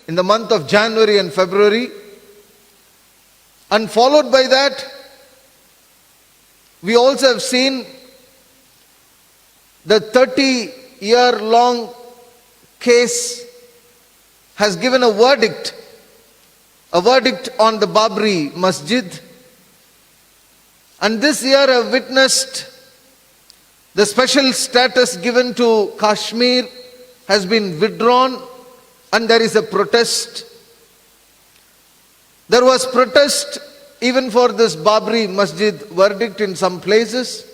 in the month of January and February. And followed by that, we also have seen the 30-year-long case has given a verdict on the Babri Masjid. And this year I have witnessed the special status given to Kashmir has been withdrawn, and there is a protest. There was protest even for this Babri Masjid verdict in some places.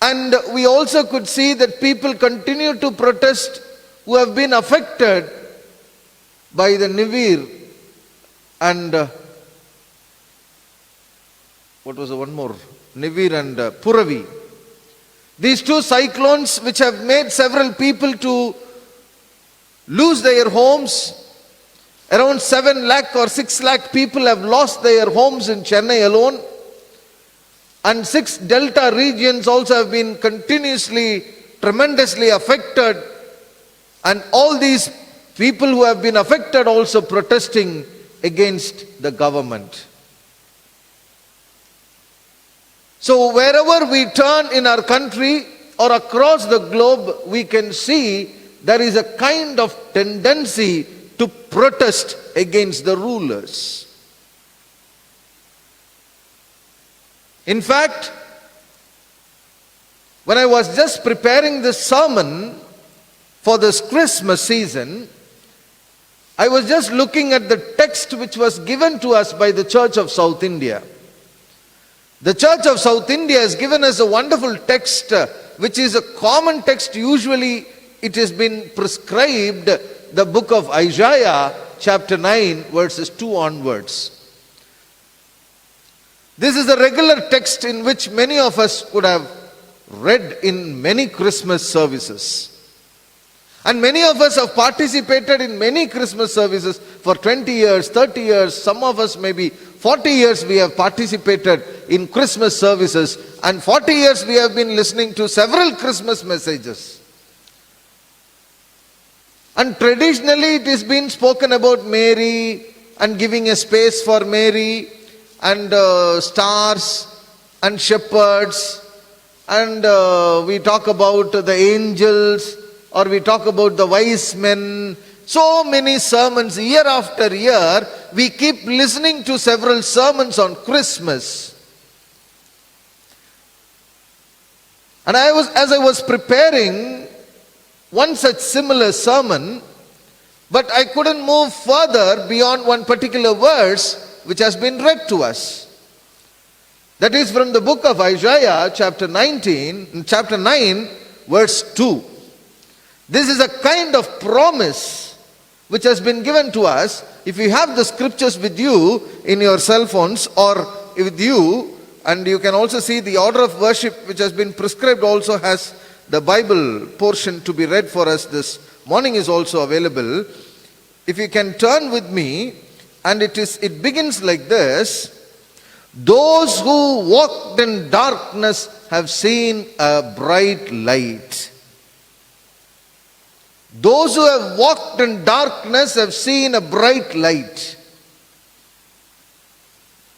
And we also could see that people continue to protest who have been affected by the Nivir and Nivir and Puravi. These two cyclones which have made several people to lose their homes. Around 7 lakh or 6 lakh people have lost their homes in Chennai alone. And 6 delta regions also have been continuously, tremendously affected. And all these people who have been affected also protesting against the government. So wherever we turn in our country or across the globe, we can see there is a kind of tendency to protest against the rulers. In fact, when I was just preparing this sermon for this Christmas season, I was just looking at the text which was given to us by the Church of South India. The Church of South India has given us a wonderful text which is a common text. Usually it has been prescribed, the book of Isaiah chapter 9 verses 2 onwards. This is a regular text in which many of us would have read in many Christmas services. And many of us have participated in many Christmas services for 20 years, 30 years, some of us maybe 40 years we have participated in Christmas services, and 40 years we have been listening to several Christmas messages. And traditionally it is been spoken about Mary and giving a space for Mary and stars and shepherds, and we talk about the angels, or we talk about the wise men. So many sermons year after year, we keep listening to several sermons on Christmas. And as I was preparing one such similar sermon, but I couldn't move further beyond one particular verse which has been read to us. That is from the book of Isaiah chapter 9 verse 2. This is a kind of promise which has been given to us. If you have the scriptures with you in your cell phones or with you, and you can also see the order of worship which has been prescribed also has the Bible portion to be read for us this morning is also available. If you can turn with me, and it begins like this: those who walked in darkness have seen a bright light. Those who have walked in darkness have seen a bright light.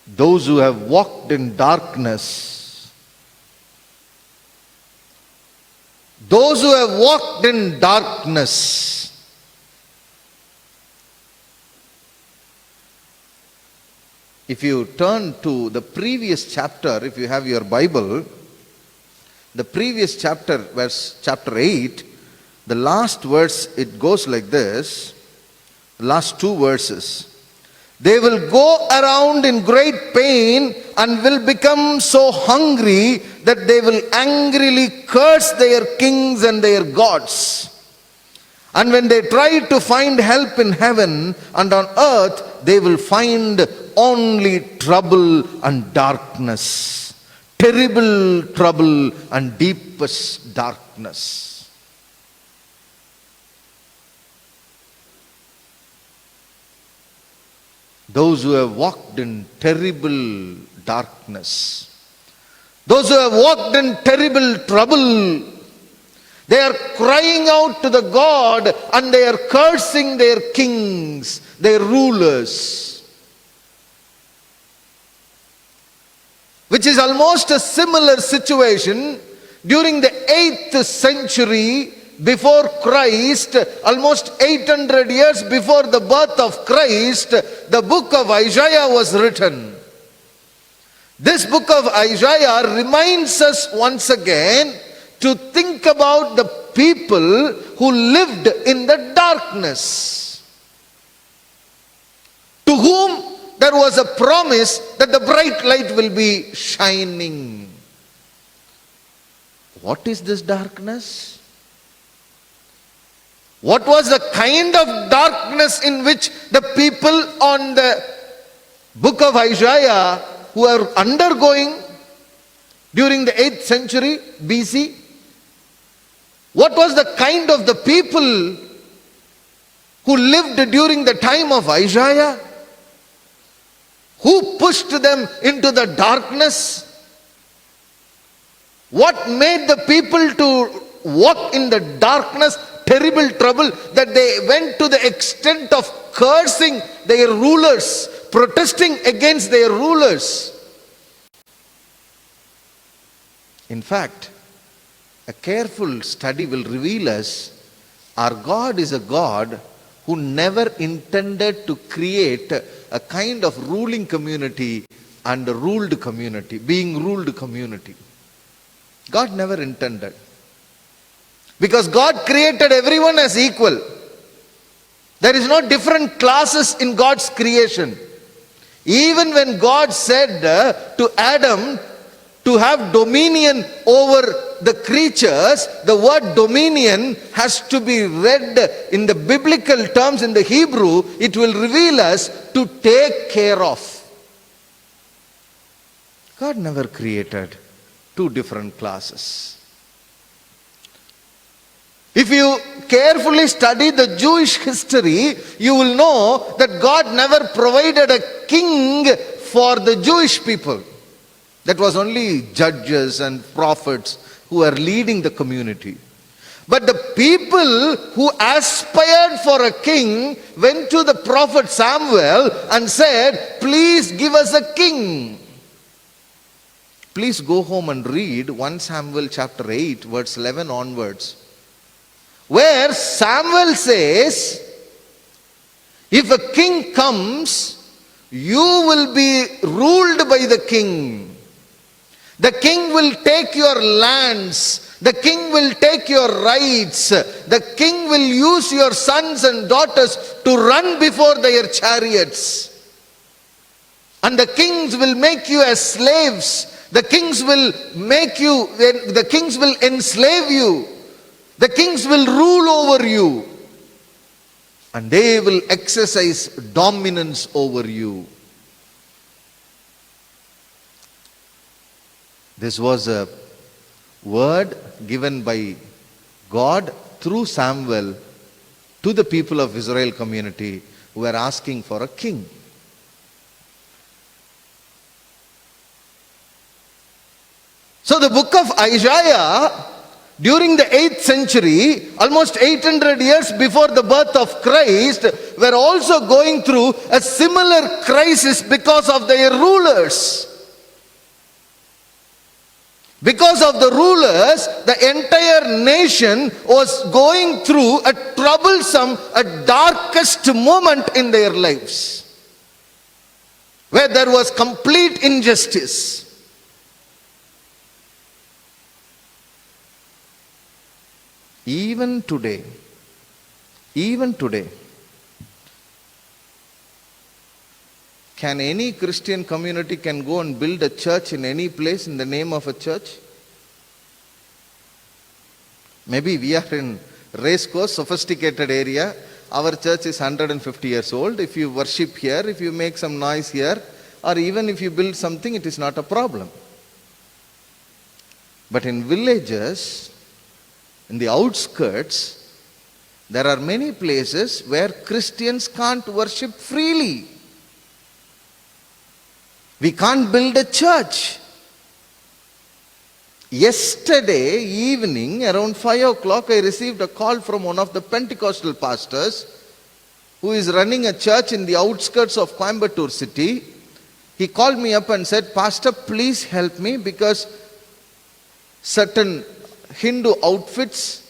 Those who have walked in darkness. Those who have walked in darkness. If you turn to the previous chapter, if you have your Bible, the previous chapter, verse chapter 8, the last verse, it goes like this, the last 2 verses. They will go around in great pain and will become so hungry that they will angrily curse their kings and their gods. And when they try to find help in heaven and on earth, they will find only trouble and darkness. Terrible trouble and deepest darkness. Those who have walked in terrible darkness. Those who have walked in terrible trouble. They are crying out to the God and they are cursing their kings, their rulers. Which is almost a similar situation during the 8th century before Christ, almost 800 years before the birth of Christ, the book of Isaiah was written. This book of Isaiah reminds us once again to think about the people who lived in the darkness, to whom there was a promise that the bright light will be shining. What is this darkness? What was the kind of darkness in which the people on the book of Isaiah who are undergoing during the 8th century BC? What was the kind of the people who lived during the time of Isaiah? Who pushed them into the darkness? What made the people to walk in the darkness? Terrible trouble that they went to the extent of cursing their rulers, protesting against their rulers. In fact, a careful study will reveal us our God is a God who never intended to create a kind of ruling community and a ruled community, being ruled community. God never intended. Because God created everyone as equal. There is no different classes in God's creation. Even when God said to Adam to have dominion over the creatures, the word dominion has to be read in the biblical terms in the Hebrew. It will reveal us to take care of. God never created two different classes. If you carefully study the Jewish history, you will know that God never provided a king for the Jewish people. That was only judges and prophets who were leading the community. But the people who aspired for a king went to the prophet Samuel and said, "Please give us a king." Please go home and read 1 Samuel chapter 8, verse 11 onwards, where Samuel says, if a king comes, you will be ruled by the king. The king will take your lands. The king will take your rights. The king will use your sons and daughters to run before their chariots. And the kings will make you as slaves. The kings will enslave you. The kings will rule over you. And they will exercise dominance over you. This was a word given by God through Samuel to the people of Israel community who were asking for a king. So the book of Isaiah, during the 8th century, almost 800 years before the birth of Christ, were also going through a similar crisis because of their rulers. Because of the rulers, the entire nation was going through a troublesome, a darkest moment in their lives, where there was complete injustice. Even today, can any Christian community can go and build a church in any place in the name of a church? Maybe we are in racecourse, sophisticated area. Our church is 150 years old. If you worship here, if you make some noise here, or even if you build something, it is not a problem. But in villages, in the outskirts, there are many places where Christians can't worship freely. We can't build a church. Yesterday evening, around 5 o'clock, I received a call from one of the Pentecostal pastors who is running a church in the outskirts of Coimbatore city. He called me up and said, Pastor, please help me because certain Hindu outfits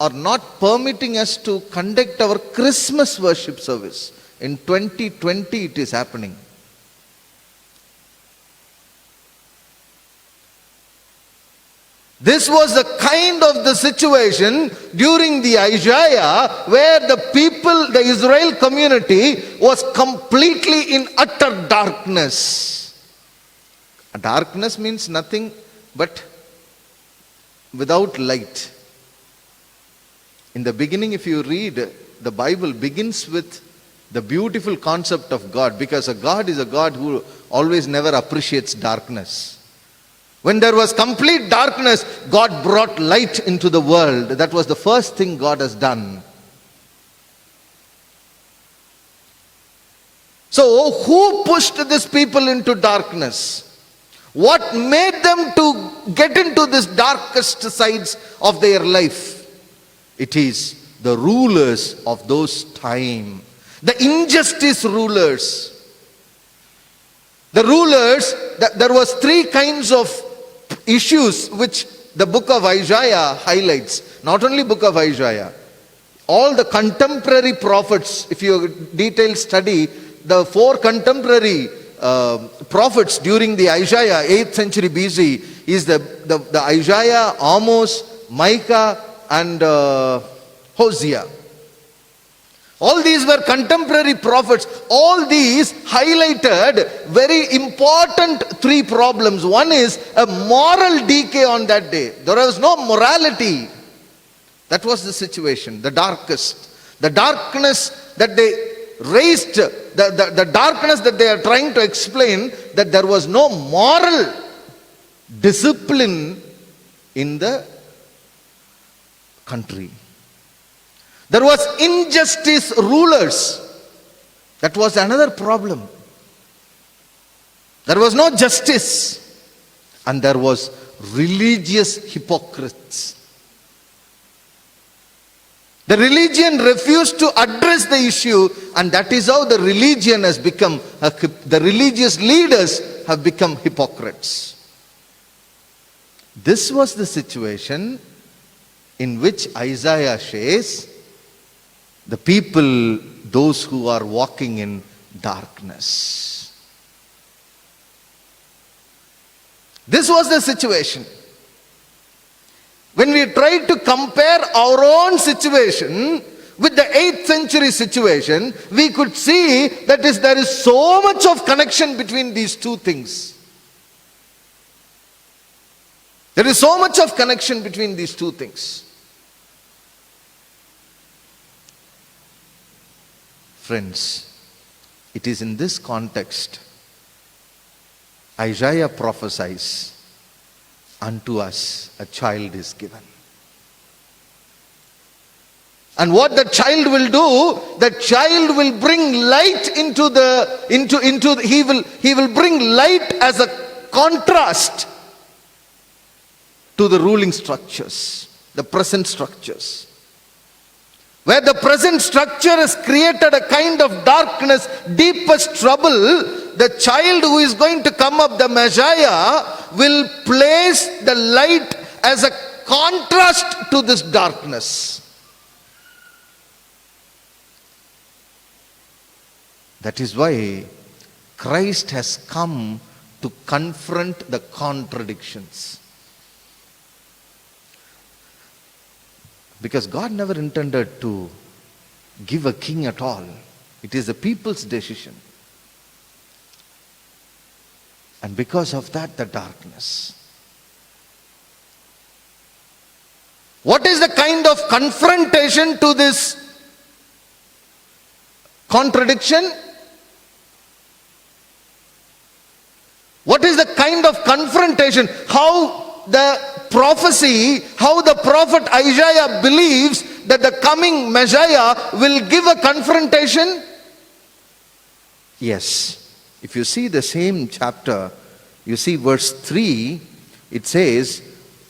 are not permitting us to conduct our Christmas worship service. In 2020 it is happening. This was the kind of the situation during the Isaiah where the people, the Israel community was completely in utter darkness. Darkness means nothing but without light. In the beginning, if you read, the Bible begins with the beautiful concept of God, because a God is a God who always never appreciates darkness. When there was complete darkness, God brought light into the world. That was the first thing God has done. So, who pushed these people into darkness? What made them to get into this darkest sides of their life? It is the rulers of those time. The injustice rulers. The rulers, there was three kinds of issues which the book of Isaiah highlights. Not only book of Isaiah, all the contemporary prophets, if you detailed study, the four contemporary prophets during the Isaiah, 8th century BC, is the Isaiah, Amos, Micah and Hosea. All these were contemporary prophets. All these highlighted very important three problems. One is a moral decay on that day. There was no morality. That was the situation, the darkest. The darkness that they raised, the darkness that they are trying to explain, that there was no moral discipline in the country. There was injustice rulers. That was another problem. There was no justice. And there was religious hypocrites. The religion refused to address the issue, and that is how the religion has become, the religious leaders have become hypocrites. This was the situation in which Isaiah says, the people, those who are walking in darkness. This was the situation. When we tried to compare our own situation with the 8th century situation, we could see that there is so much of connection between these two things. There is so much of connection between these two things. Friends, it is in this context Isaiah prophesies, unto us a child is given. And what the child will do, the child will bring light he will bring light as a contrast to the ruling structures, the present structures. Where the present structure has created a kind of darkness, deepest trouble, the child who is going to come up, the Messiah, will place the light as a contrast to this darkness. That is why Christ has come to confront the contradictions. Because God never intended to give a king at all. It is the people's decision. And because of that, the darkness. What is the kind of confrontation to this contradiction? What is the kind of confrontation? How the prophecy, how the prophet Isaiah believes that the coming Messiah will give a confrontation? Yes. If you see the same chapter, you see verse 3, it says,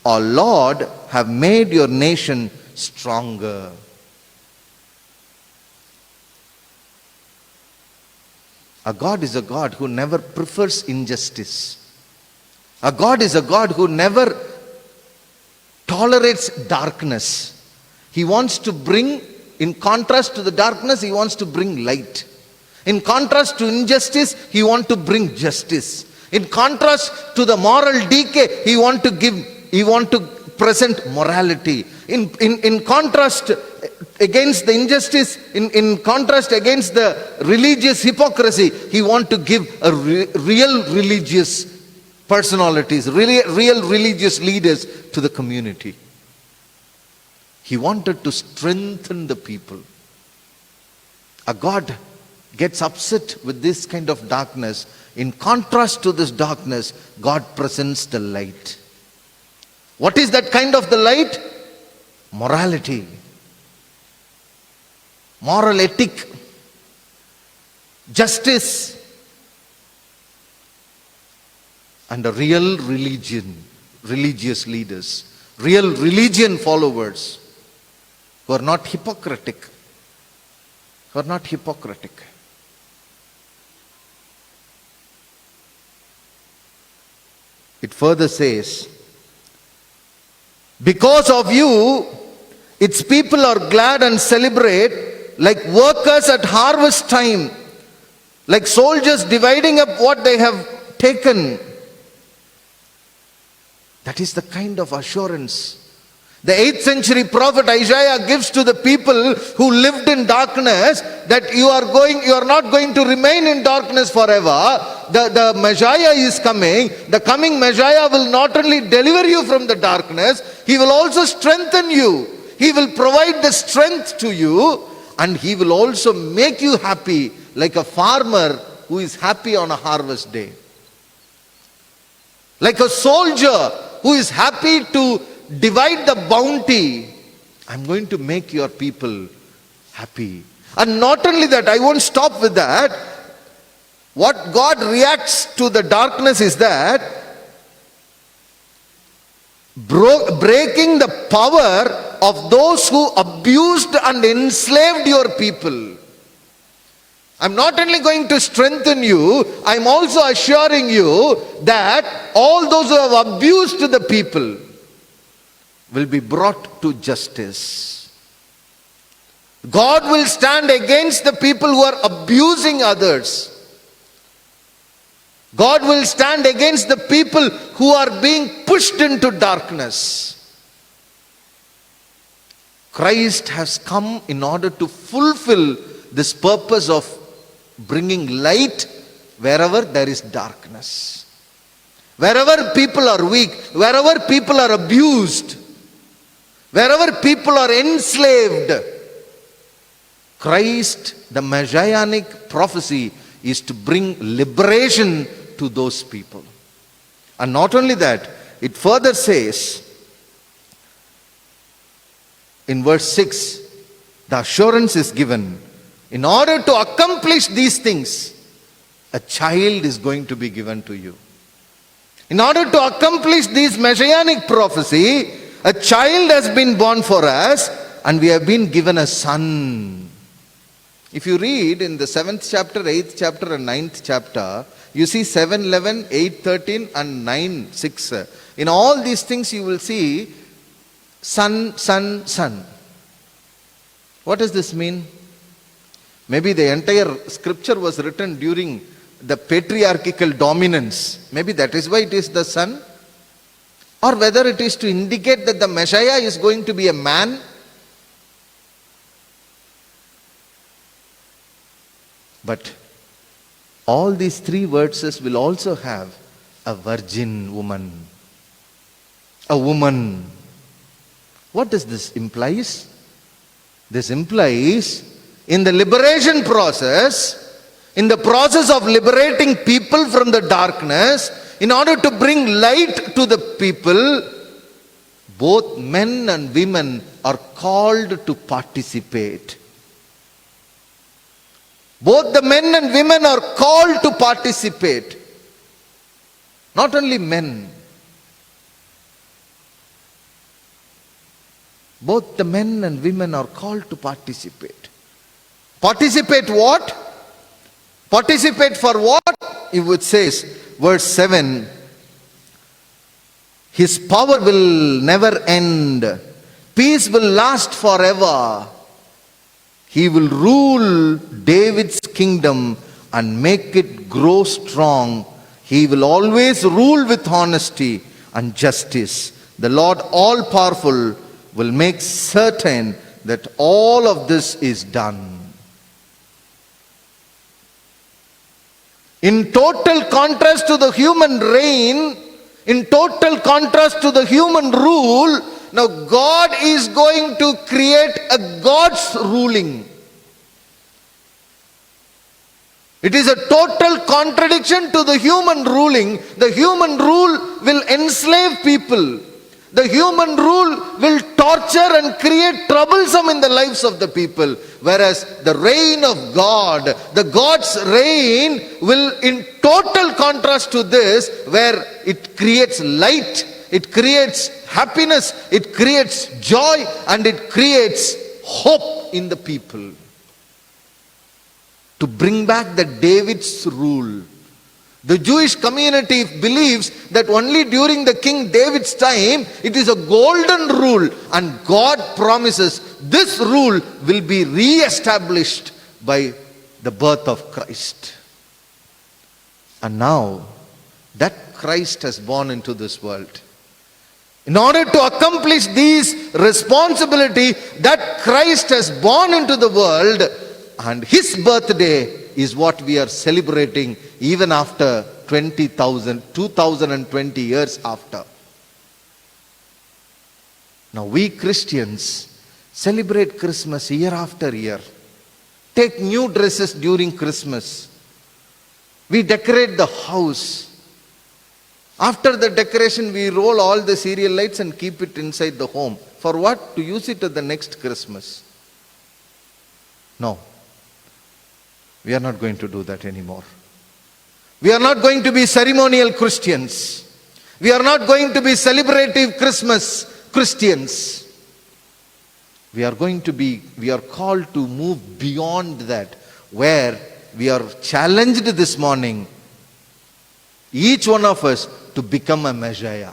or Lord, have made your nation stronger. Our God is a God who never prefers injustice. Our God is a God who never tolerates darkness. He wants to bring, in contrast to the darkness, He wants to bring light. In contrast to injustice, He wants to bring justice. In contrast to the moral decay, He wants to present morality. In contrast against the injustice, in contrast against the religious hypocrisy, He wants to give a real religious personalities, real religious leaders to the community. He wanted to strengthen the people. A God gets upset with this kind of darkness. In contrast to this darkness, God presents the light. What is that kind of the light? Morality, moral ethic, justice, and a real religion, religious leaders, real religion followers who are not hypocritic. Who are not hypocritic. It further says, because of you, its people are glad and celebrate like workers at harvest time, like soldiers dividing up what they have taken. That is the kind of assurance the 8th century prophet Isaiah gives to the people who lived in darkness, that you are not going to remain in darkness forever. The Messiah is coming. The coming Messiah will not only deliver you from the darkness, He will also strengthen you. He will provide the strength to you, and He will also make you happy like a farmer who is happy on a harvest day. Like a soldier who is happy to divide the bounty. I'm going to make your people happy. And not only that, I won't stop with that. What God reacts to the darkness is that breaking the power of those who abused and enslaved your people. I'm not only going to strengthen you, I'm also assuring you that all those who have abused the people will be brought to justice. God will stand against the people who are abusing others. God will stand against the people who are being pushed into darkness. Christ has come in order to fulfill this purpose of bringing light wherever there is darkness. Wherever people are weak, wherever people are abused, wherever people are enslaved, Christ, the messianic prophecy, is to bring liberation to those people. And not only that, it further says in verse 6, the assurance is given, in order to accomplish these things, a child is going to be given to you. In order to accomplish this messianic prophecy, a child has been born for us, and we have been given a son. If you read in the 7th chapter, 8th chapter and 9th chapter, you see 7:11, 8:13 and 9:6. In all these things you will see son, son, son. What does this mean? Maybe the entire scripture was written during the patriarchal dominance. Maybe that is why it is the son. Or whether it is to indicate that the Messiah is going to be a man. But all these three verses will also have a virgin woman. A woman. What does this implies? This implies in the liberation process, in the process of liberating people from the darkness, in order to bring light to the people, both men and women are called to participate. Both the men and women are called to participate. Not only men. Both the men and women are called to participate. Participate what? Participate for what? It says, verse 7, His power will never end. Peace will last forever. He will rule David's kingdom and make it grow strong. He will always rule with honesty and justice. The Lord all-powerful will make certain that all of this is done. In total contrast to the human reign, in total contrast to the human rule, now God is going to create a God's ruling. It is a total contradiction to the human ruling. The human rule will enslave people. The human rule will torture and create troublesome in the lives of the people. Whereas the reign of God, the God's reign will in total contrast to this, where it creates light, it creates happiness, it creates joy, and it creates hope in the people. To bring back the David's rule. The Jewish community believes that only during the King David's time it is a golden rule, and God promises this rule will be re-established by the birth of Christ. And now that Christ has born into this world. In order to accomplish these responsibility, that Christ has born into the world, and His birthday is what we are celebrating even after 2020 years after. Now we Christians celebrate Christmas year after year. Take new dresses during Christmas. We decorate the house. After the decoration, we roll all the cereal lights and keep it inside the home. For what? To use it at the next Christmas. No. We are not going to do that anymore. We are not going to be ceremonial Christians. We are not going to be celebrative Christmas Christians. We are called to move beyond that, where we are challenged this morning, each one of us, to become a Messiah.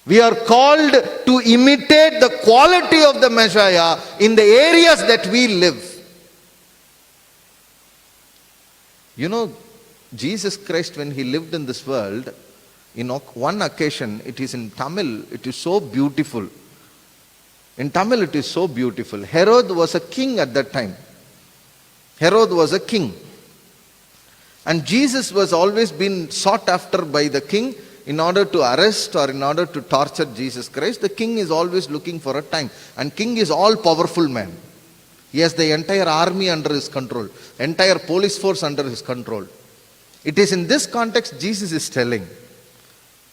We are called to imitate the quality of the Messiah in the areas that we live. You know, Jesus Christ, when He lived in this world, in one occasion, it is in Tamil, it is so beautiful. In Tamil, it is so beautiful. Herod was a king at that time. Herod was a king. And Jesus was always been sought after by the king in order to arrest or in order to torture Jesus Christ. The king is always looking for a time. And king is all powerful man. He has the entire army under his control, entire police force under his control. It is in this context Jesus is telling.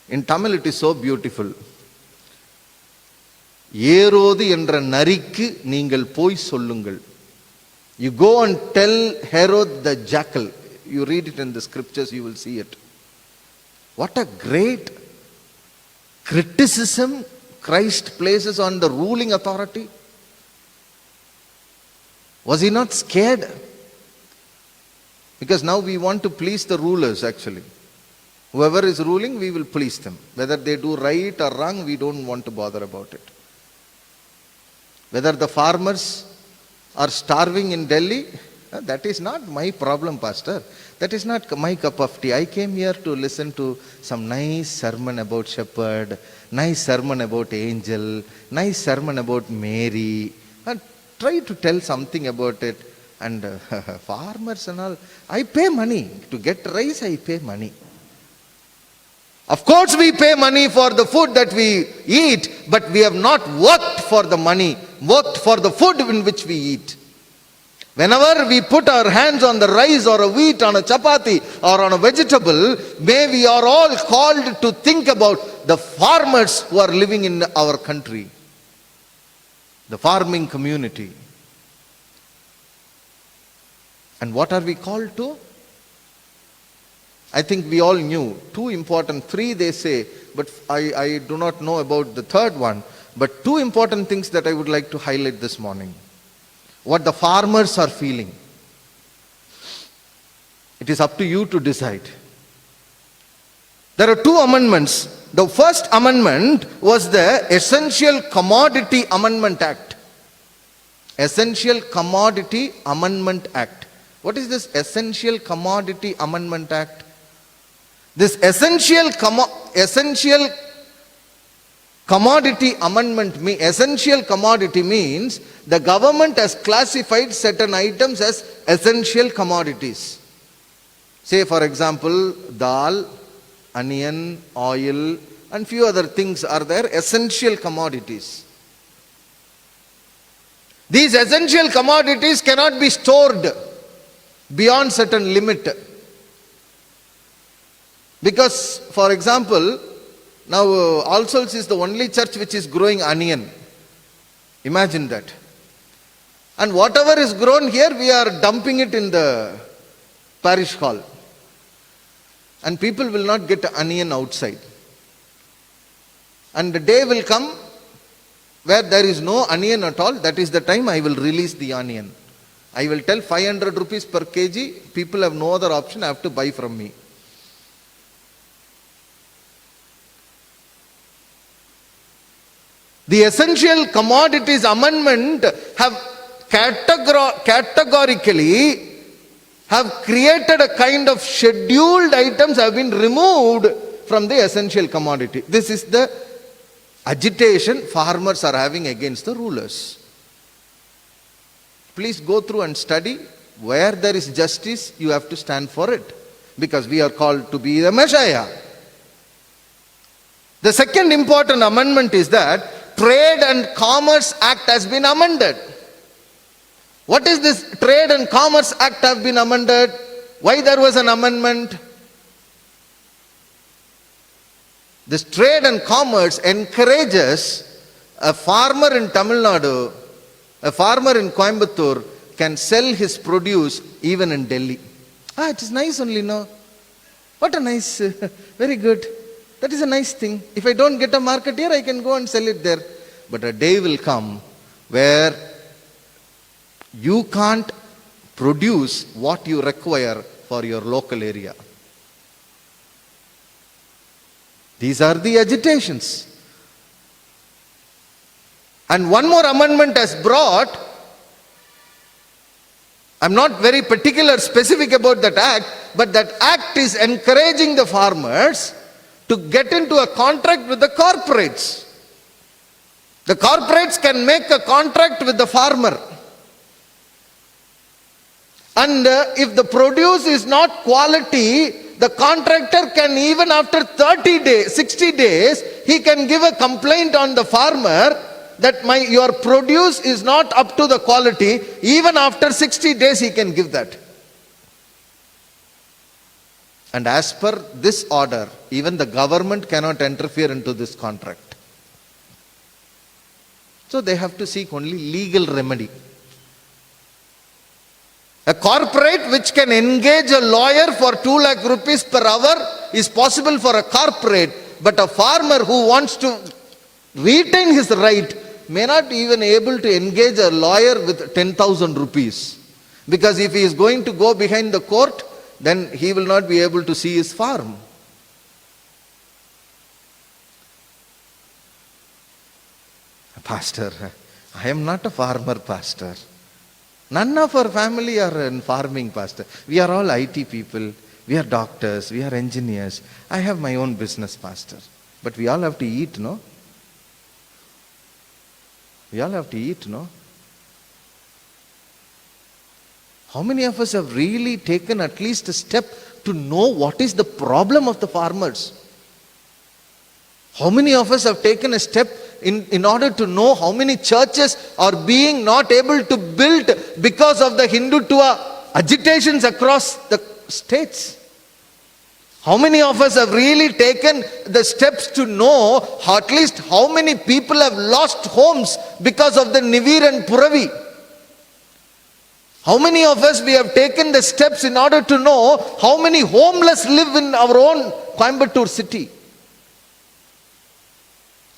In Tamil it is so beautiful. ஏரோது என்ற நரிக்கு நீங்கள் போய் சொல்லுங்கள். You go and tell Herod the jackal. You read it in the scriptures, you will see it. What a great criticism Christ places on the ruling authority. Was He not scared? Because now we want to please the rulers actually. Whoever is ruling, we will please them. Whether they do right or wrong, we don't want to bother about it. Whether the farmers are starving in Delhi, that is not my problem, Pastor. That is not my cup of tea. I came here to listen to some nice sermon about shepherd, nice sermon about angel, nice sermon about Mary, and try to tell something about it. And farmers and all, I pay money. To get rice, I pay money. Of course we pay money for the food that we eat, but we have not worked for the money, worked for the food in which we eat. Whenever we put our hands on the rice or a wheat, on a chapati or on a vegetable, may we are all called to think about the farmers who are living in our country, the farming community. And what are we called to? I think we all knew. Two important, three they say, but I do not know about the third one. But two important things that I would like to highlight this morning. What the farmers are feeling. It is up to you to decide. There are two amendments. The first amendment was the Essential Commodity Amendment Act. Essential Commodity Amendment Act. What is this Essential Commodity Amendment Act? This Essential Commodity Amendment, essential commodity means the government has classified certain items as essential commodities. Say for example, dal, onion, oil and few other things are there, essential commodities. These essential commodities cannot be stored beyond certain limit. Because for example, now All Souls is the only church which is growing onion. Imagine that. And whatever is grown here, we are dumping it in the parish hall. And people will not get onion outside. And the day will come where there is no onion at all. That is the time I will release the onion. I will tell 500 rupees per kg. People have no other option, have to buy from me. The Essential Commodities Amendment have categorically have created a kind of scheduled items have been removed from the essential commodity. This is the agitation farmers are having against the rulers. Please go through and study. Where there is justice, you have to stand for it. Because we are called to be the Messiah. The second important amendment is that Trade and Commerce Act has been amended. What is this Trade and Commerce Act have been amended? Why there was an amendment? This Trade and Commerce encourages a farmer in Tamil Nadu, a farmer in Coimbatore can sell his produce even in Delhi. It is nice only, no? What a nice, very good. That is a nice thing. If I don't get a market here, I can go and sell it there. But a day will come where you can't produce what you require for your local area. These are the agitations. And one more amendment has brought, I'm not very particular, specific about that act, but that act is encouraging the farmers to get into a contract with the corporates. The corporates can make a contract with the farmer. And if the produce is not quality, the contractor can, even after 30 days, 60 days, he can give a complaint on the farmer that your produce is not up to the quality. Even after 60 days, he can give that. And as per this order, even the government cannot interfere into this contract. So they have to seek only legal remedy. A corporate which can engage a lawyer for 2 lakh rupees per hour is possible for a corporate, but a farmer who wants to retain his right may not even able to engage a lawyer with 10,000 rupees. Because if he is going to go behind the court, then he will not be able to see his farm. Pastor, I am not a farmer, pastor. None of our family are in farming, pastor. We are all IT people. We are doctors. We are engineers. I have my own business, pastor. But we all have to eat, no? We all have to eat, no? How many of us have really taken at least a step to know what is the problem of the farmers? How many of us have taken a step in order to know how many churches are being not able to build because of the Hindutva agitations across the states? How many of us have really taken the steps to know at least how many people have lost homes because of the Nivir and Puravi? How many of us we have taken the steps in order to know how many homeless live in our own Coimbatore city?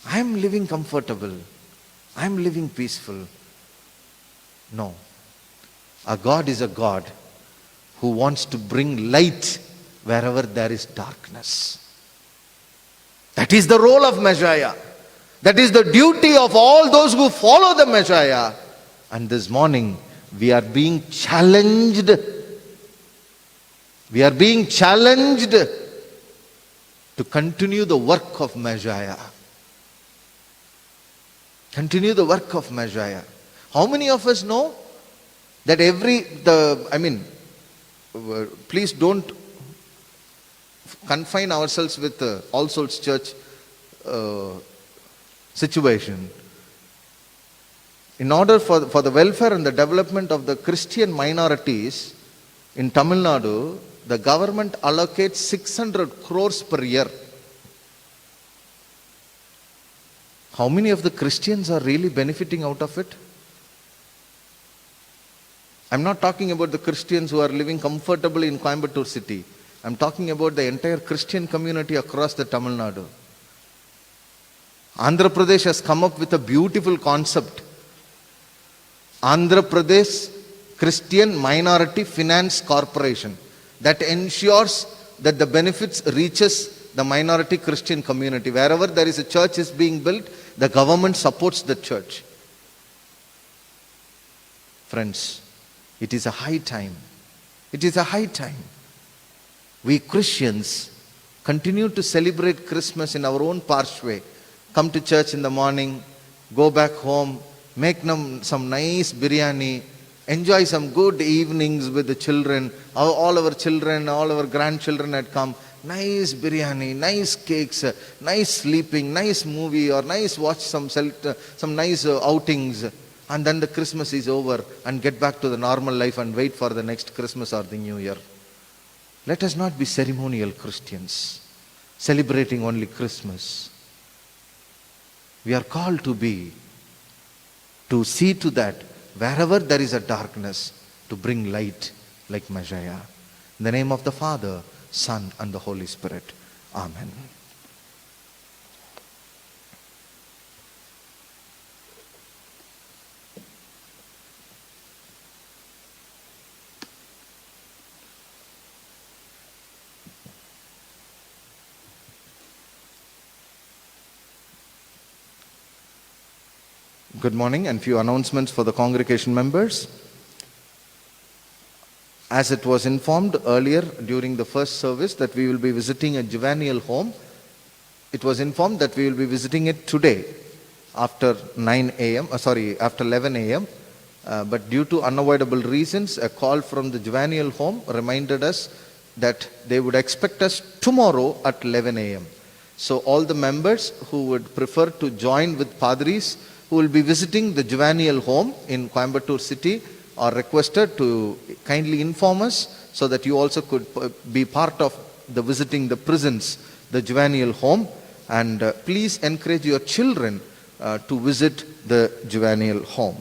I am living comfortable. I am living peaceful. No. Our God is a God who wants to bring light wherever there is darkness. That is the role of Messiah. That is the duty of all those who follow the Messiah. And this morning, we are being challenged. We are being challenged to continue the work of Messiah. Continue the work of Messiah. How many of us know that please don't confine ourselves with All Souls Church situation. In order for the welfare and the development of the Christian minorities in Tamil Nadu, the government allocates 600 crores per year. How many of the Christians are really benefiting out of it? I'm not talking about the Christians who are living comfortably in Coimbatore city. I'm talking about the entire Christian community across the Tamil Nadu. Andhra Pradesh has come up with a beautiful concept. Andhra Pradesh Christian Minority Finance Corporation that ensures that the benefits reaches the minority Christian community. Wherever there is a church is being built, the government supports the church. Friends, it is a high time. It is a high time. We Christians continue to celebrate Christmas in our own parshway. Come to church in the morning, go back home, make some nice biryani, enjoy some good evenings with the children. All our children, all our grandchildren had come. Nice biryani, nice cakes, nice sleeping, nice movie, or nice watch some nice outings. And then the Christmas is over and get back to the normal life and wait for the next Christmas or the New Year. Let us not be ceremonial Christians, celebrating only Christmas. We are called to see to that wherever there is a darkness, to bring light like Messiah. In the name of the Father, Son, and the Holy Spirit. Amen. Good morning, and few announcements for the congregation members. As it was informed earlier during the first service that we will be visiting a juvenile home, it was informed that we will be visiting it today after 11 a.m. But due to unavoidable reasons, a call from the juvenile home reminded us that they would expect us tomorrow at 11 a.m. So all the members who would prefer to join with Padris who will be visiting the juvenile home in Coimbatore city are requested to kindly inform us so that you also could be part of the visiting the prisons, the juvenile home, and please encourage your children to visit the juvenile home.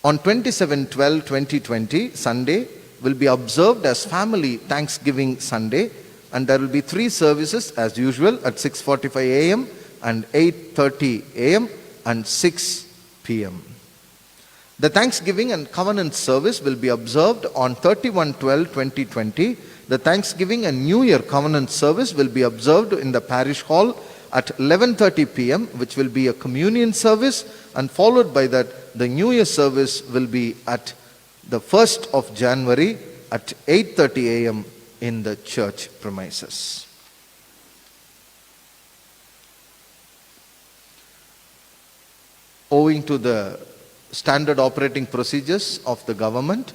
On 27/12/2020, Sunday will be observed as Family Thanksgiving Sunday, and there will be 3 services as usual at 6:45 a.m. and 8:30 a.m. and 6 p.m. The Thanksgiving and Covenant service will be observed on 31/12/2020. The Thanksgiving and New Year Covenant service will be observed in the parish hall at 11:30 p.m., which will be a communion service, and followed by that the New Year service will be at the 1st of January at 8:30 a.m. in the church premises. Owing to the standard operating procedures of the government,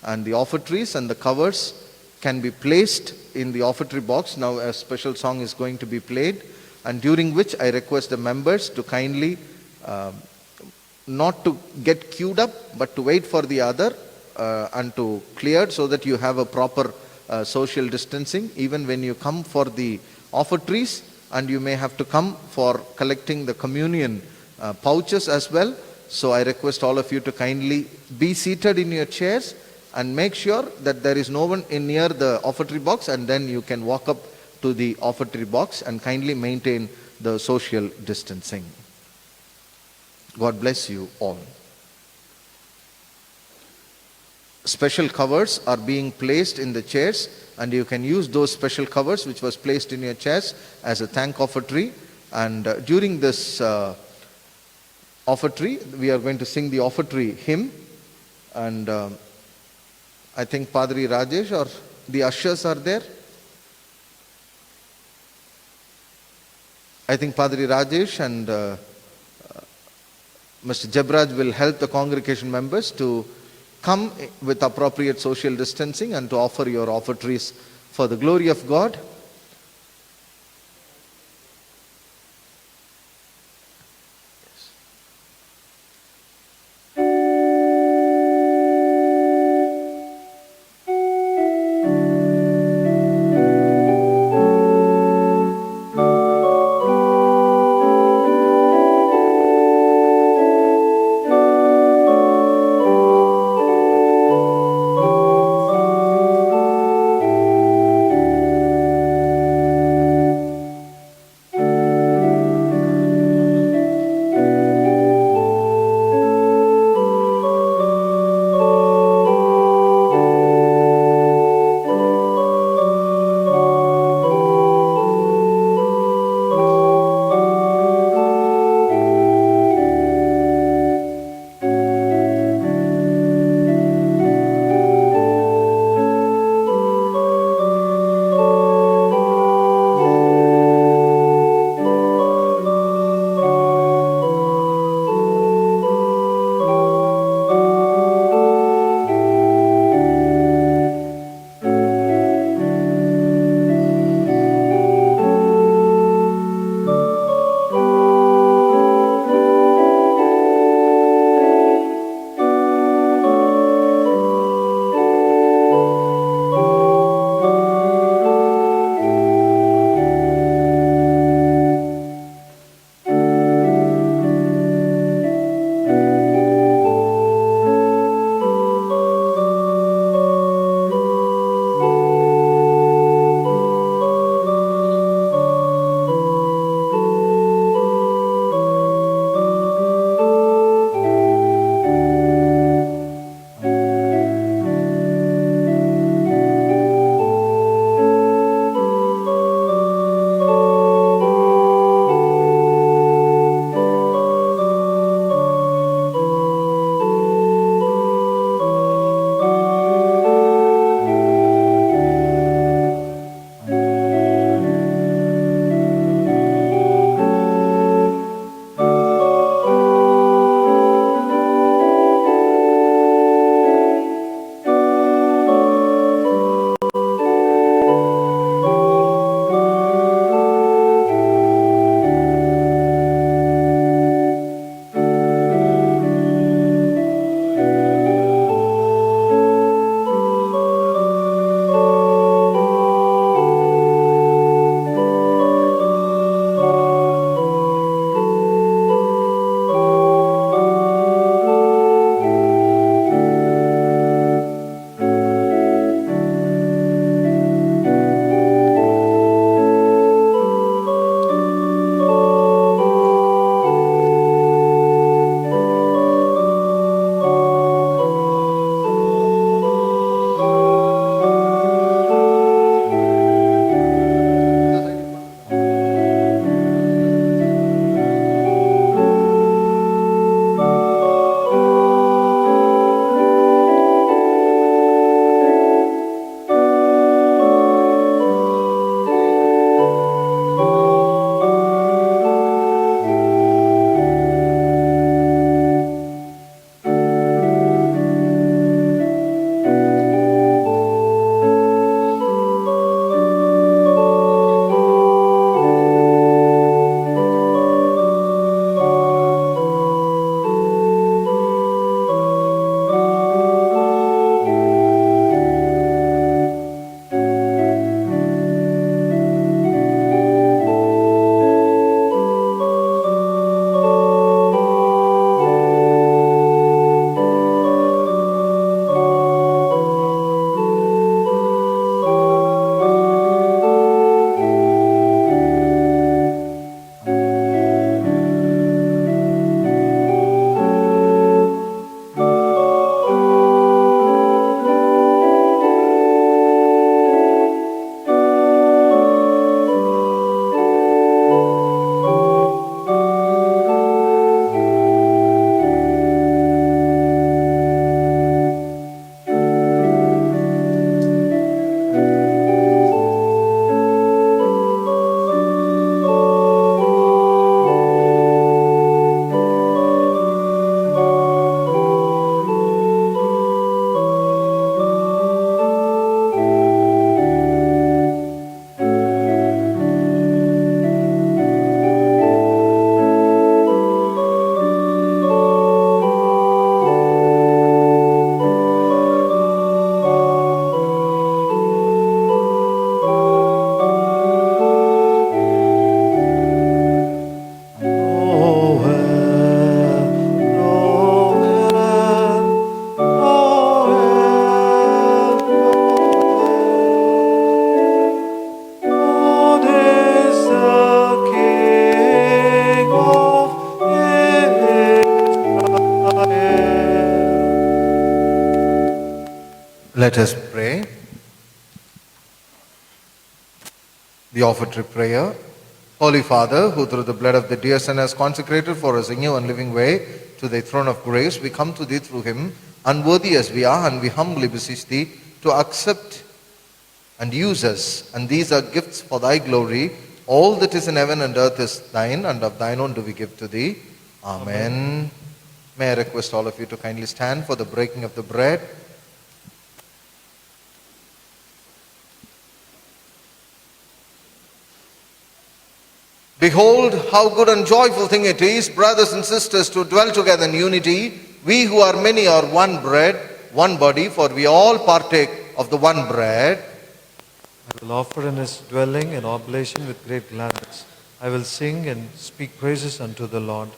and the offertories and the covers can be placed in the offertory box. Now a special song is going to be played, and during which I request the members to kindly not to get queued up, but to wait for the other and to clear so that you have a proper social distancing even when you come for the offertories, and you may have to come for collecting the communion pouches as well. So I request all of you to kindly be seated in your chairs and make sure that there is no one in near the offertory box, and then you can walk up to the offertory box, and kindly maintain the social distancing. God bless you all. Special covers are being placed in the chairs, and you can use those special covers which was placed in your chairs as a thank offertory. And during this offertory, we are going to sing the offertory hymn, and I think Padri Rajesh or the ushers are there. I think Padri Rajesh and Mr. Jebraj will help the congregation members to come with appropriate social distancing and to offer your offertories for the glory of God. Let us pray. The offertory prayer. Holy Father, who through the blood of the dear Son has consecrated for us a new and living way to thy throne of grace, we come to thee through him, unworthy as we are, and we humbly beseech thee to accept and use us. And these are gifts for thy glory. All that is in heaven and earth is thine, and of thine own do we give to thee. Amen. May I request all of you to kindly stand for the breaking of the bread. Behold, how good and joyful thing it is, brothers and sisters, to dwell together in unity. We who are many are one bread, one body, for we all partake of the one bread. I will offer in his dwelling an oblation with great gladness. I will sing and speak praises unto the Lord.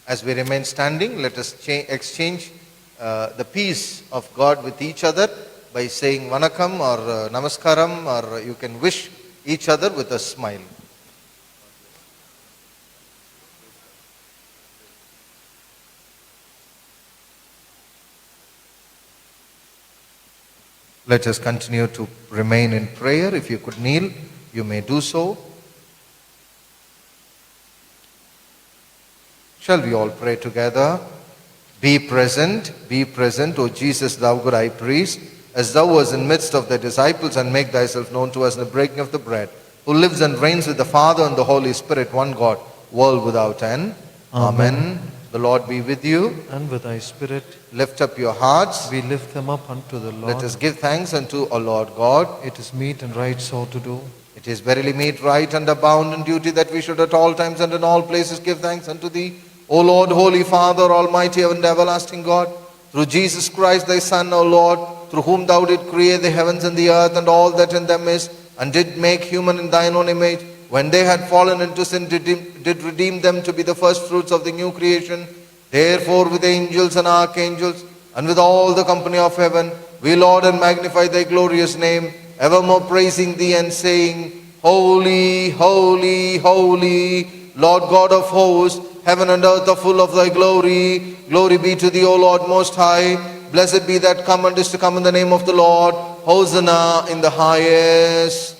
As we remain standing, let us exchange the peace of God with each other by saying Vanakkam or Namaskaram, or you can wish each other with a smile. Let us continue to remain in prayer. If you could kneel, you may do so. Shall we all pray together? Be present, O Jesus, thou good high priest, as thou was in midst of the disciples, and make thyself known to us in the breaking of the bread, who lives and reigns with the Father and the Holy Spirit, one God, world without end. Amen. The Lord be with you. And with thy spirit. Lift up your hearts. We lift them up unto the Lord. Let us give thanks unto our Lord God. It is meet and right so to do. It is verily meet, right, and abound in duty that we should at all times and in all places give thanks unto thee, O Lord, Holy Father, Almighty and everlasting God, through Jesus Christ thy Son, O Lord, through whom thou didst create the heavens and the earth and all that in them is, and did make human in thine own image, when they had fallen into sin, did redeem them to be the first fruits of the new creation. Therefore with the angels and archangels, and with all the company of heaven, we laud and magnify thy glorious name, evermore praising thee and saying, Holy, holy, holy, Lord God of hosts, heaven and earth are full of thy glory. Glory be to thee, O Lord most high. Blessed be that come and is to come in the name of the Lord. Hosanna in the highest.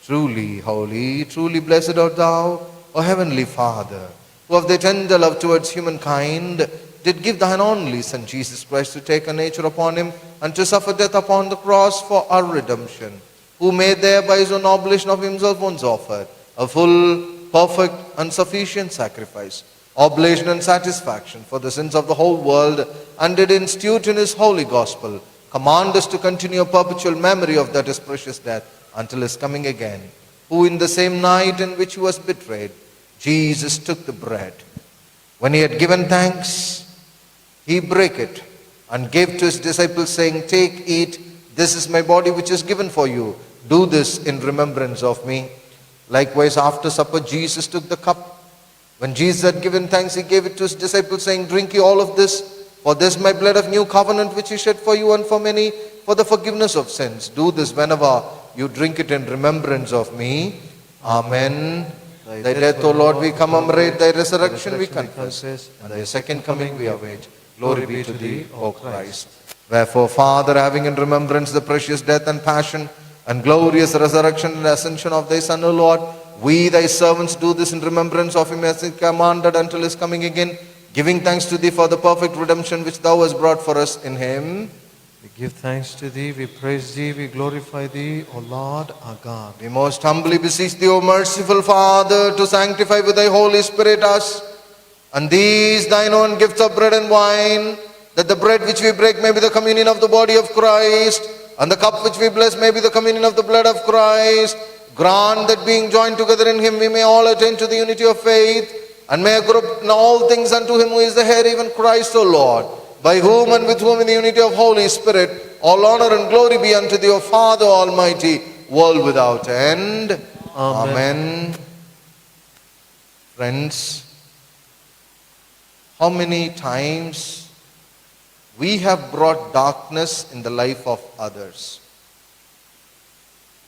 Truly holy, truly blessed art thou, O heavenly Father, who of thy tender love towards humankind did give thine only Son Jesus Christ to take a nature upon him and to suffer death upon the cross for our redemption, who made thereby his own oblation of himself once offered, a full, perfect, and sufficient sacrifice, oblation and satisfaction for the sins of the whole world, and did institute in his holy gospel, command us to continue a perpetual memory of that his precious death until his coming again, who in the same night in which he was betrayed, Jesus took the bread. When he had given thanks, he brake it and gave to his disciples, saying, Take, eat, this is my body which is given for you. Do this in remembrance of me. Likewise, after supper, Jesus took the cup. When Jesus had given thanks, he gave it to his disciples, saying, Drink ye all of this, for this is my blood of new covenant, which is shed for you and for many, for the forgiveness of sins. Do this whenever you drink it in remembrance of me. Amen. Thy death, O Lord, we commemorate, thy resurrection we confess, and thy second coming we await. Glory be to thee, O Christ. Wherefore, Father, having in remembrance the precious death and passion and glorious resurrection and ascension of thy Son, O Lord, we thy servants do this in remembrance of him as he commanded until his coming again, giving thanks to thee for the perfect redemption which thou hast brought for us in him. We give thanks to thee, we praise thee, we glorify thee, O Lord our God. We most humbly beseech thee, O merciful Father, to sanctify with thy Holy Spirit us, and these thine own gifts of bread and wine, that the bread which we break may be the communion of the body of Christ, and the cup which we bless may be the communion of the blood of Christ. Grant that being joined together in him, we may all attain to the unity of faith, and may group in all things unto him who is the head, even Christ, O Lord, by whom and with whom in the unity of Holy Spirit, all honor and glory be unto thee, O Father Almighty, world without end. Amen. Friends, how many times we have brought darkness in the life of others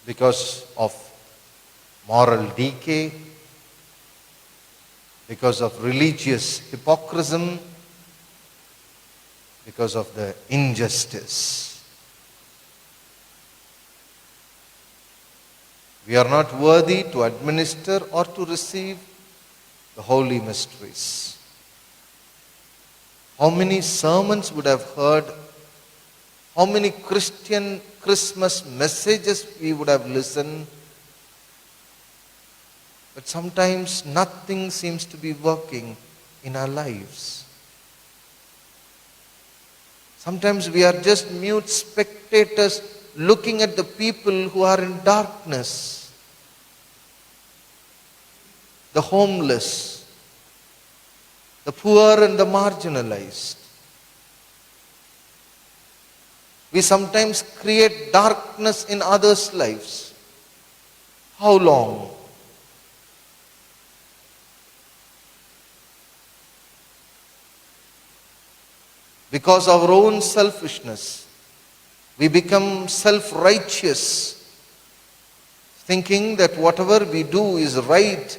because of moral decay, because of religious hypocrisy, because of the injustice. We are not worthy to administer or to receive the holy mysteries. How many sermons would have heard? How many Christian Christmas messages we would have listened? But sometimes nothing seems to be working in our lives. Sometimes we are just mute spectators looking at the people who are in darkness, the homeless, the poor and the marginalized. We sometimes create darkness in others' lives. How long? Because of our own selfishness, we become self-righteous, thinking that whatever we do is right.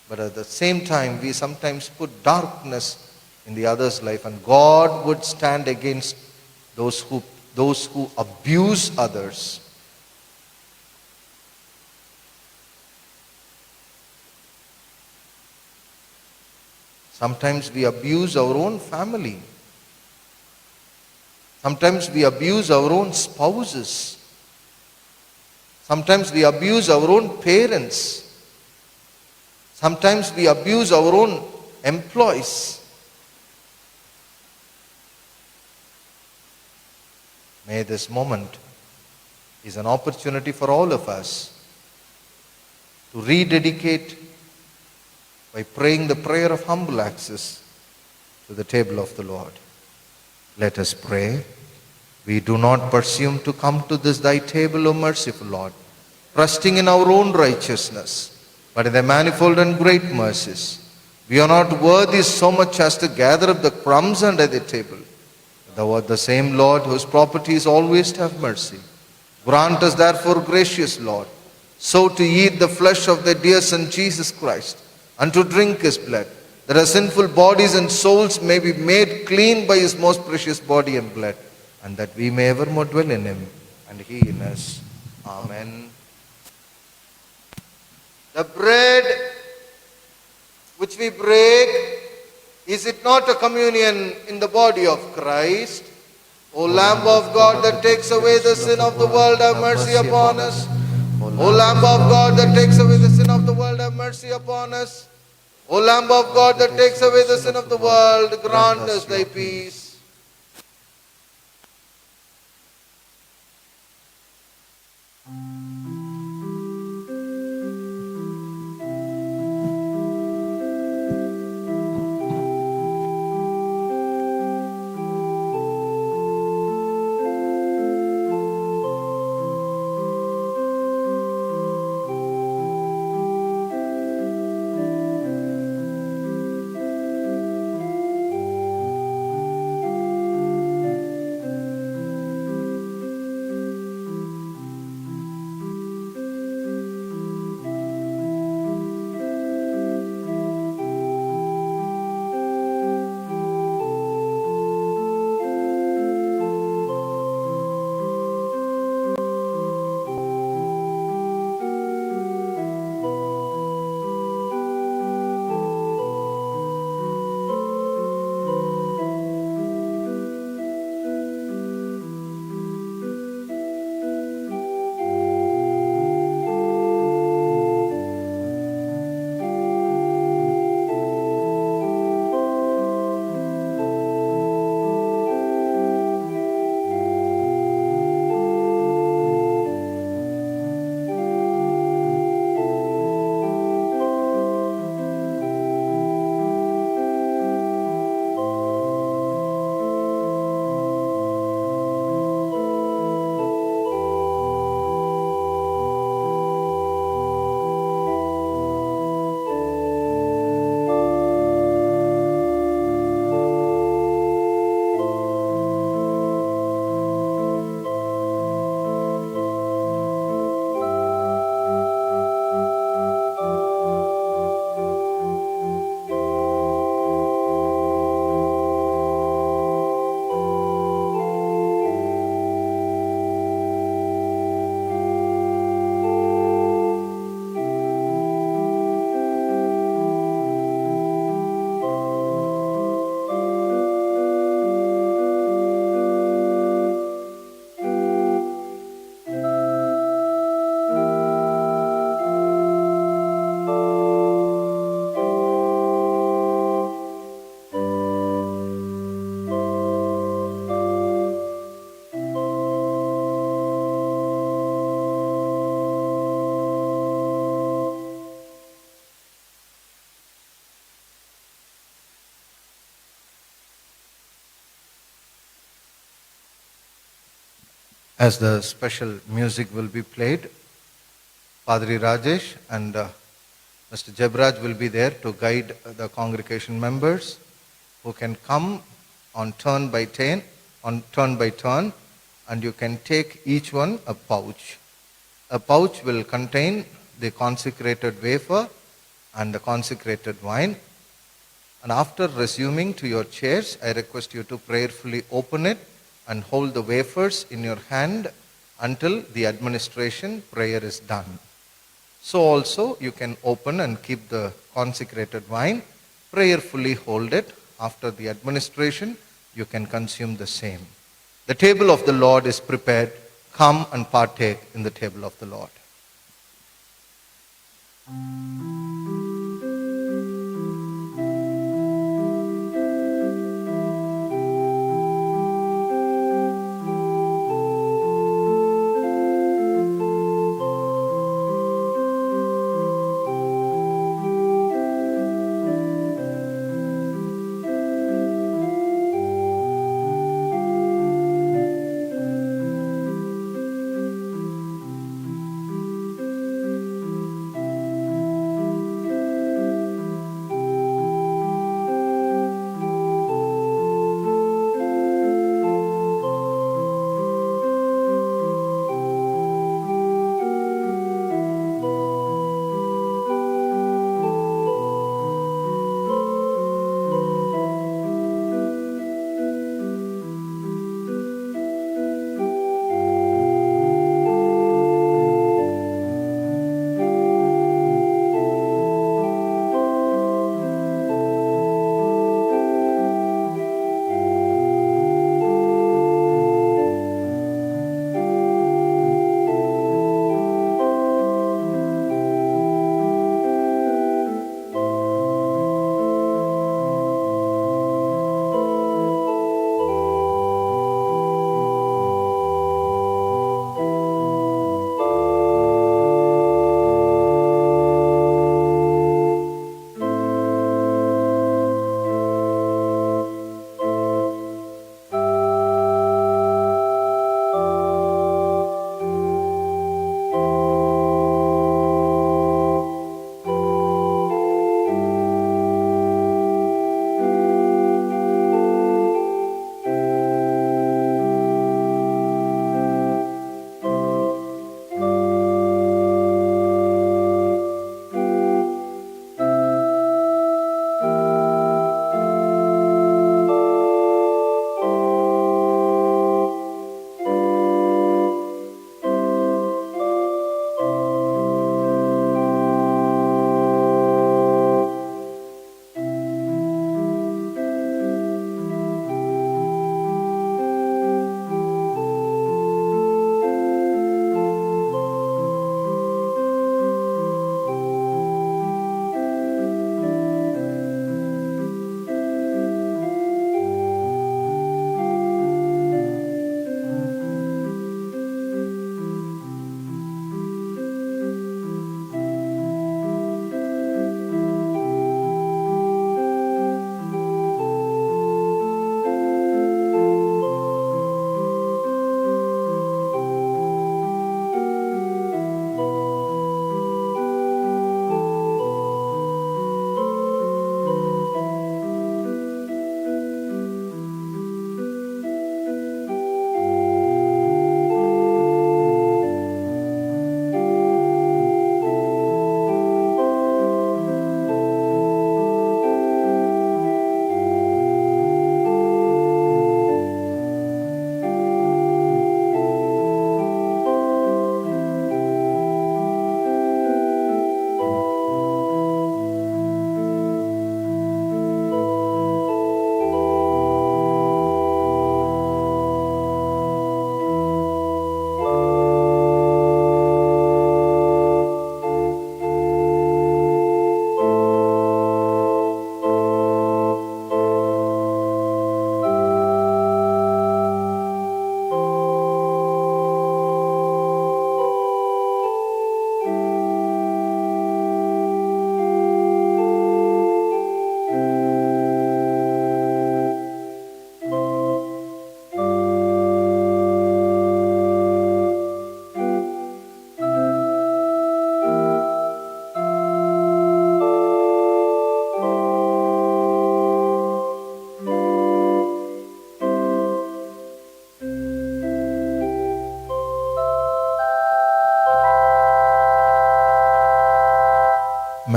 But at the same time, we sometimes put darkness in the other's life, and God would stand against those who abuse others. Sometimes we abuse our own family. Sometimes we abuse our own spouses. Sometimes we abuse our own parents. Sometimes we abuse our own employees. May this moment is an opportunity for all of us to rededicate by praying the prayer of humble access to the table of the Lord. Let us pray. We do not presume to come to this thy table, O merciful Lord, trusting in our own righteousness, but in thy manifold and great mercies. We are not worthy so much as to gather up the crumbs under the table. Thou art the same Lord, whose property is always to have mercy. Grant us therefore, gracious Lord, so to eat the flesh of thy dear Son Jesus Christ, and to drink his blood, that our sinful bodies and souls may be made clean by his most precious body and blood, and that we may evermore dwell in him, and he in us. Amen. The bread which we break, is it not a communion in the body of Christ? O Lamb of God that takes away the sin of the world, have mercy upon us. O Lamb of God that takes away the sin of the world, have mercy upon us. O Lamb of God that takes away the sin of the world, grant us thy peace. As the special music will be played, Padri Rajesh and Mr. Jebraj will be there to guide the congregation members who can come on turn by turn, and you can take each one a pouch. A pouch will contain the consecrated wafer and the consecrated wine. And after resuming to your chairs, I request you to prayerfully open it and hold the wafers in your hand until the administration prayer is done. So also you can open and keep the consecrated wine, prayerfully hold it. After the administration, you can consume the same. The table of the Lord is prepared. Come and partake in the table of the Lord.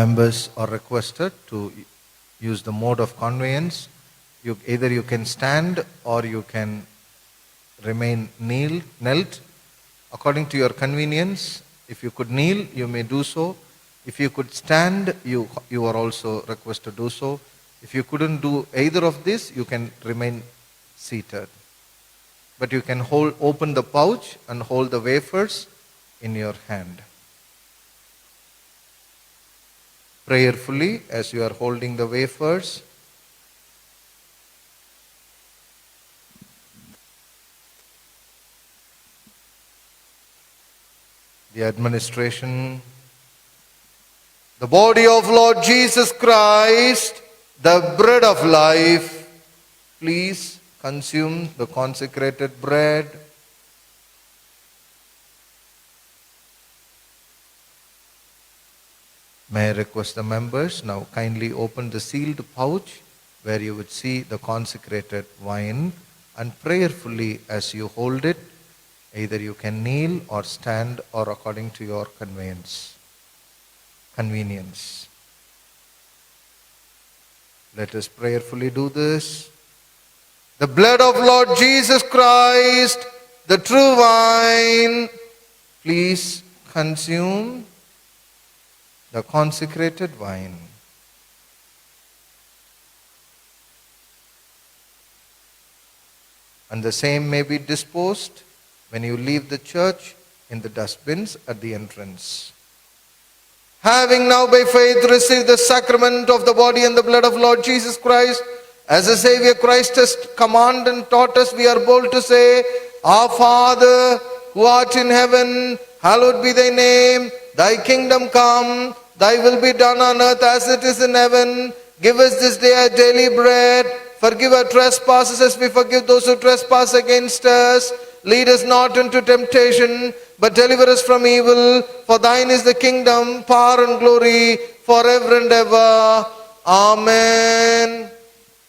members are requested to use the mode of conveyance. Either you can stand or you can remain knelt according to your convenience. If you could kneel, you may do so. If you could stand, you are also requested to do so. If you couldn't do either of this, you can remain seated. But you can open the pouch and hold the wafers in your hand. Prayerfully, as you are holding the wafers, the administration, the body of Lord Jesus Christ, the bread of life. Please consume the consecrated bread. May I request the members now kindly open the sealed pouch where you would see the consecrated wine, and prayerfully as you hold it, either you can kneel or stand or according to your convenience. Let us prayerfully do this. The blood of Lord Jesus Christ, the true vine, please consume the consecrated wine. And the same may be disposed when you leave the church in the dustbins at the entrance. Having now by faith received the sacrament of the body and the blood of Lord Jesus Christ, as the Savior Christ has commanded and taught us, we are bold to say, Our Father, who art in heaven, hallowed be thy name. Thy kingdom come, thy will be done on earth as it is in heaven. Give us this day our daily bread. Forgive our trespasses as we forgive those who trespass against us. Lead us not into temptation, but deliver us from evil. For thine is the kingdom, power and glory, forever and ever. Amen.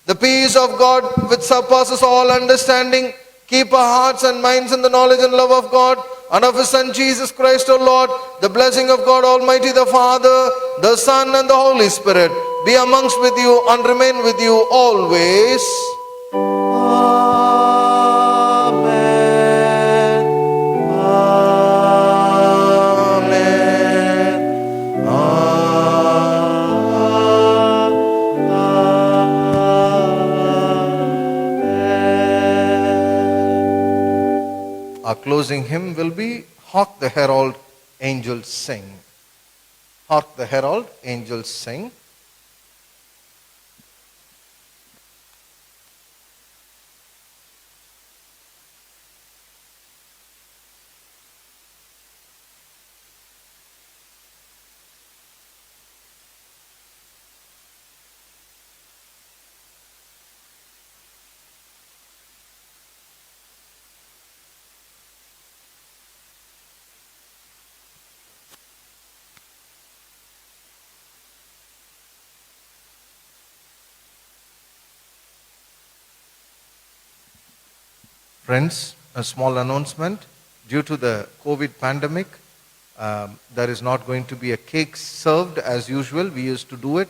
The peace of God which surpasses all understanding, keep our hearts and minds in the knowledge and love of God and of His Son Jesus Christ, O Lord. The blessing of God Almighty, the Father, the Son, and the Holy Spirit be amongst with you and remain with you always. Our closing hymn will be Hark the Herald Angels Sing. Hark the Herald Angels Sing. Friends, a small announcement. Due to the COVID pandemic, there is not going to be a cake served as usual. We used to do it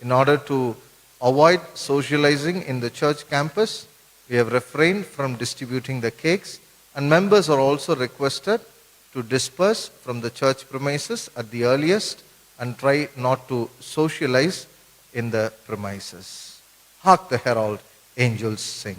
in order to avoid socializing in the church campus. We have refrained from distributing the cakes, and members are also requested to disperse from the church premises at the earliest and try not to socialize in the premises. Hark the herald angels sing.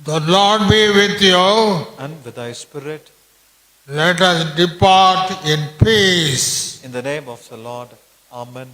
The Lord be with you. and with thy spirit. Let us depart in peace. In the name of the Lord. Amen.